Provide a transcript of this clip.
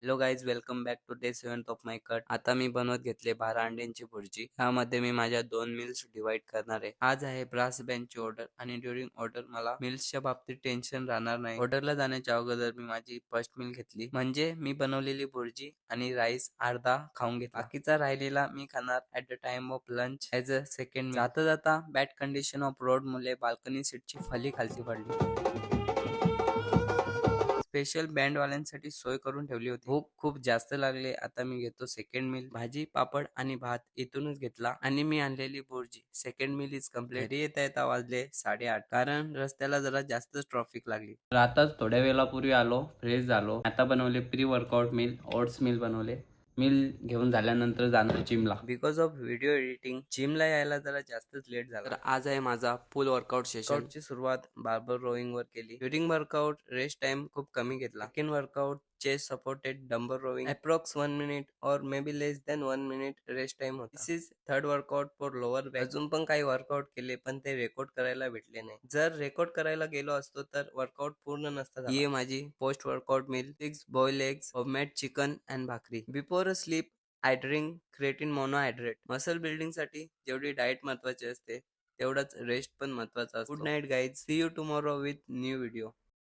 Hello guys, welcome back to day 7 of my cut. आता मी बनवत घेतले 12 अंड्यांची भुर्जी. ह्यामध्ये मी माझ्या 2 मील्स डिवाइड करणार आहे. आज आहे ब्रास बँडची ऑर्डर आणि ड्युरिंग ऑर्डर मला मील्सच्या बाबतीत टेन्शन राहणार नाही. ऑर्डरला जाण्याच्या अगोदर मी माझी फर्स्ट मील घेतली, म्हणजे मी बनवलेली भुर्जी आणि राईस अर्धा खाऊन घेतला. बाकीचा राहिलेला मी खाणार at the time of lunch as a second. जाता जाता बॅड कंडिशन ऑफ रोड मुळे बाल्कनी सीटची फली खालती पडली. स्पेशल बँडवाल्यांसाठी सोय करून ठेवली होती. भूक खूप जास्त लागले. आता मी घेतो सेकंड मील. भाजी, पापड आणि भात इथूनच घेतला आणि मी आणलेली bhurji. Second meal is complete. घरी येता येता वाजले 8:30, कारण रस्त्याला जरा जास्तच ट्रॉफिक लागली. तर आताच थोड्या वेळापूर्वी आलो, फ्रेश झालो. आता बनवले pre workout meal, oats meal बनवले. मील घेऊन झाल्यानंतर जाणार जिमला. बिकॉज ऑफ व्हिडिओ एडिटिंग जिमला यायला जरा जास्तच लेट झाला. तर आज आहे माझा फुल वर्कआउट सेशन. ची सुरुवात बार्बल रोईंग वर केली. ड्युरिंग वर्कआउट रेस्ट टाइम खूप कमी घेतला. Second workout chest supported dumbbell rowing approx 1 minute और may be less than 1 minute rest time होता. This is third workout for lower back. अजून पण काही वर्कआउट केले, पण ते रेकॉर्ड करायला भेटले नाही. जर रेकॉर्ड करायला गेलो असतो तर वर्कआउट पूर्ण नसता झाला. ही माझी post workout meal. 6 boiled eggs, homemade chicken and bhakri. Before a sleep I drink creatine monohydrate. Muscle building साठी जेवढी डाएट महत्वाची असते, तेवढाच रेस्ट पण महत्वाचा असतो. Good night guys, see you tomorrow with new video.